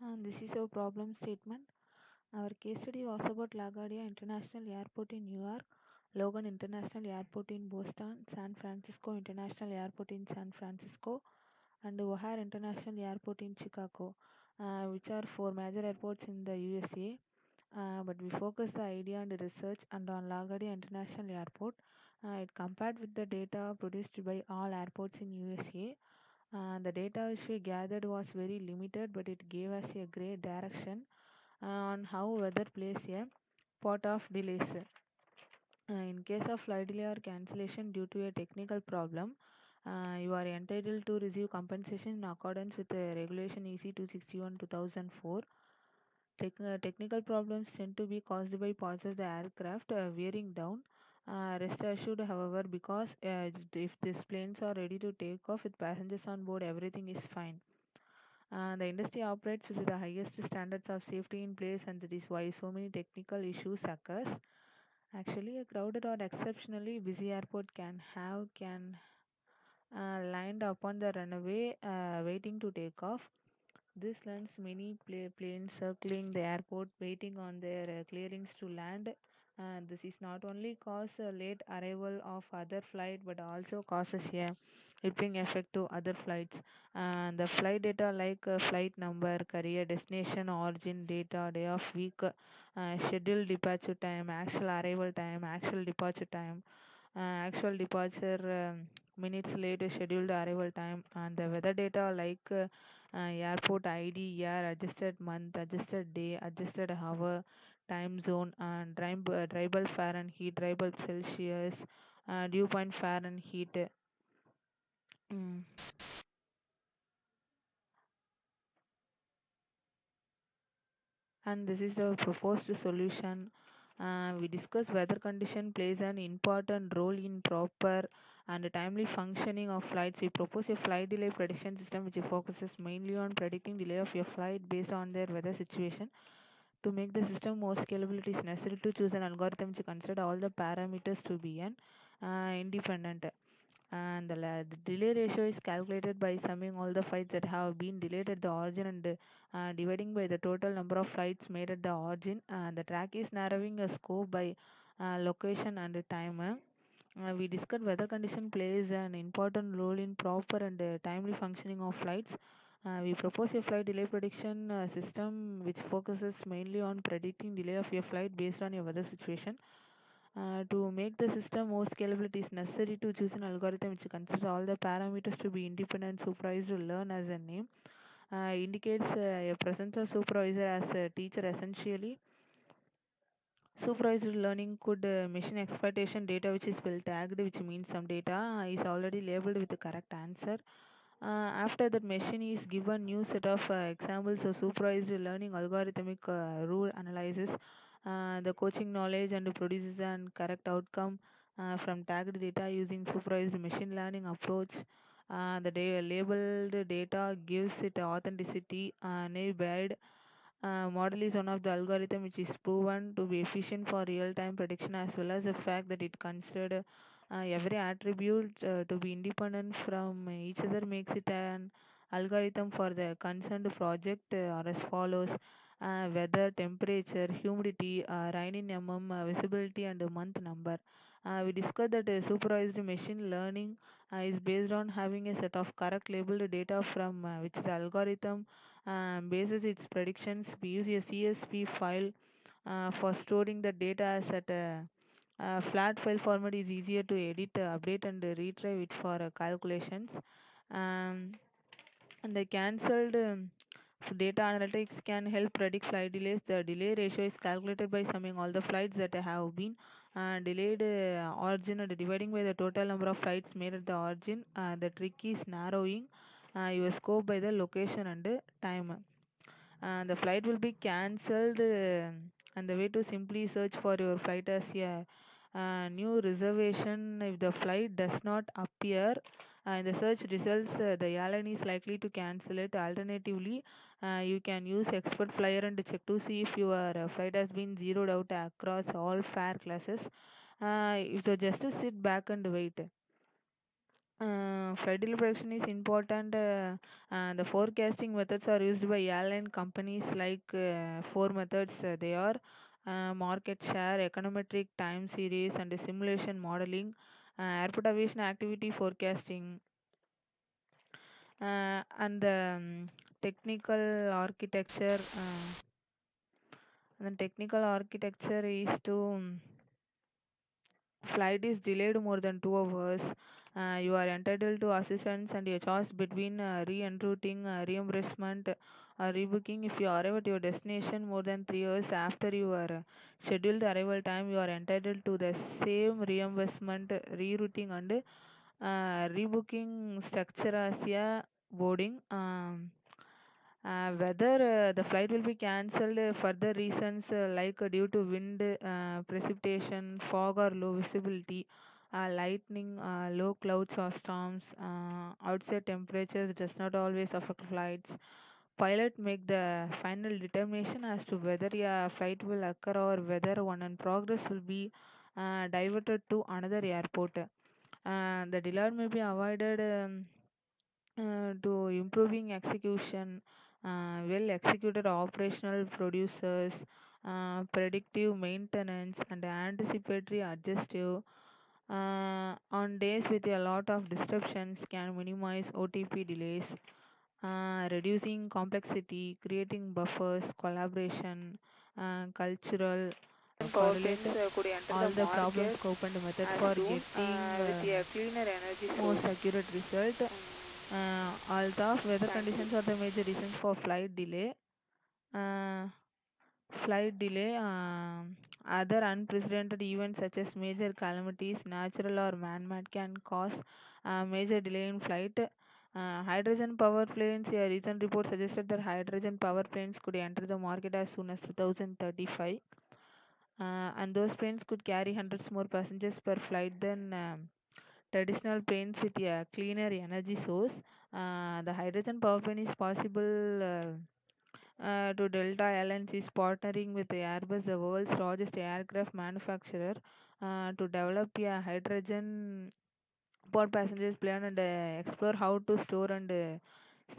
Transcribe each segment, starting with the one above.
And this is our problem statement. Our case study was about LaGuardia International Airport in New York, Logan International Airport in Boston, San Francisco International Airport in San Francisco, and O'Hare International Airport in Chicago, which are four major airports in the USA. But we focus the idea and research and on LaGuardia International Airport. It compared with the data produced by all airports in USA. The data which we gathered was very limited, but it gave us a great direction on how weather plays a part of delays. In case of flight delay or cancellation due to a technical problem, you are entitled to receive compensation in accordance with Regulation EC 261 2004. Technical problems tend to be caused by parts of the aircraft wearing down. Rest assured, however, because if these planes are ready to take off with passengers on board, everything is fine. The industry operates with the highest standards of safety in place, and that is why so many technical issues occurs. Actually, a crowded or exceptionally busy airport can lined upon the runway waiting to take off. This lands many planes circling the airport, waiting on their clearings to land. This is not only cause a late arrival of other flight, but also causes a rippling effect to other flights. And the flight data like flight number, career, destination, origin data, day of week, scheduled departure time, actual arrival time, actual departure time, actual departure minutes later scheduled arrival time, and the weather data like airport ID, year, adjusted month, adjusted day, adjusted hour, time zone, and tribal Fahrenheit, tribal Celsius, dew point Fahrenheit. Mm. And this is the proposed solution. We discuss weather condition plays an important role in proper and timely functioning of flights. We propose a flight delay prediction system which focuses mainly on predicting delay of your flight based on their weather situation. To make the system more scalable, it is necessary to choose an algorithm which consider all the parameters to be an independent. And the delay ratio is calculated by summing all the flights that have been delayed at the origin and dividing by the total number of flights made at the origin. The track is narrowing a scope by location and time. We discussed weather condition plays an important role in proper and timely functioning of flights. We propose a flight delay prediction system which focuses mainly on predicting delay of your flight based on your weather situation. To make the system more scalable, it is necessary to choose an algorithm which considers all the parameters to be independent, supervised, to learn as a name. Indicates a presence of supervisor as a teacher essentially. Supervised learning could machine exploitation data which is well tagged, which means some data is already labeled with the correct answer. After that machine is given new set of examples of supervised learning algorithmic rule analyzes the coaching knowledge and produces an correct outcome from tagged data using supervised machine learning approach. The labeled data gives it authenticity. Naive model is one of the algorithm which is proven to be efficient for real-time prediction, as well as the fact that it considered every attribute to be independent from each other makes it an algorithm for the concerned project or as follows: weather, temperature, humidity, rain in visibility, and month number. We discussed that supervised machine learning is based on having a set of correct labeled data from which the algorithm bases its predictions. We use a CSV file for storing the data as at a flat file format is easier to edit, update, and retrieve it for calculations. Um, and the cancelled data analytics can help predict flight delays. The delay ratio is calculated by summing all the flights that have been delayed origin and dividing by the total number of flights made at the origin. The trick is narrowing your scope by the location and time. The flight will be cancelled, and the way to simply search for your flight as a new reservation. If the flight does not appear in the search results, the airline is likely to cancel it. Alternatively, you can use expert flyer and check to see if your flight has been zeroed out across all fare classes. If so, just sit back and wait. Flight delay prediction is important. The forecasting methods are used by airline companies like four methods. They are market share, econometric time series, and simulation modeling, airport aviation activity forecasting, and the technical architecture. The technical architecture is to flight is delayed more than 2 hours, you are entitled to assistance and a choice between re-enrouting, reimbursement, or rebooking. If you arrive at your destination more than 3 hours after your scheduled arrival time, you are entitled to the same reimbursement, rerouting, and rebooking structure as a boarding. Whether the flight will be cancelled for the reasons like due to wind, precipitation, fog or low visibility, lightning, low clouds or storms, outside temperatures does not always affect flights. Pilot make the final determination as to whether a flight will occur or whether one in progress will be diverted to another airport. The delay may be avoided to improving execution, well executed operational producers, predictive maintenance, and anticipatory adjustive. On days with a lot of disruptions, can minimize OTP delays, reducing complexity, creating buffers, collaboration, cultural, Power plants correlate could enter all the the problem market scope and method as for soon getting with a cleaner energy most source. accurate result. All tough weather Thank you. conditions are the major reasons for flight delay. Uh, Flight delay, other unprecedented events such as major calamities, natural or man-made, can cause major delay in flight. Hydrogen power planes, a recent report suggested that hydrogen power planes could enter the market as soon as 2035. And those planes could carry hundreds more passengers per flight than traditional planes with a cleaner energy source. The hydrogen power plane is possible to Delta Airlines is partnering with Airbus, the world's largest aircraft manufacturer, to develop a hydrogen powered passengers plan and explore how to store and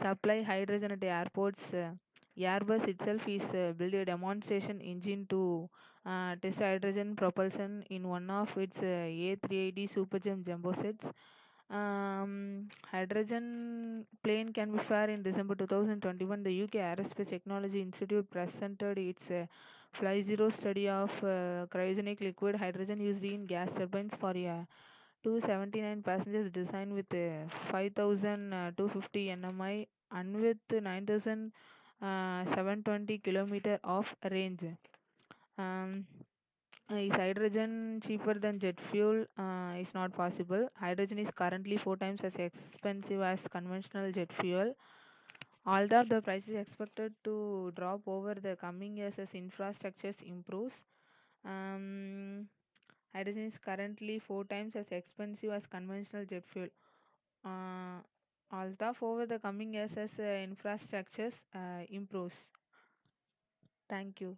supply hydrogen at airports. Airbus itself is building a demonstration engine to test hydrogen propulsion in one of its A380 Superjet jumbo sets. Hydrogen plane can be fired in December 2021. The UK Aerospace Technology Institute presented its Fly Zero study of cryogenic liquid hydrogen used in gas turbines for a 279 passengers design with 5,250 nmi and with 9,720 kilometer of range. Um, is hydrogen cheaper than jet fuel? Is not possible. Hydrogen is currently 4 times as expensive as conventional jet fuel. Although the price is expected to drop over the coming years as infrastructures improves. Um, Hydrogen is currently 4 times as expensive as conventional jet fuel. Uh, Although over the coming years as infrastructures improves. Thank you.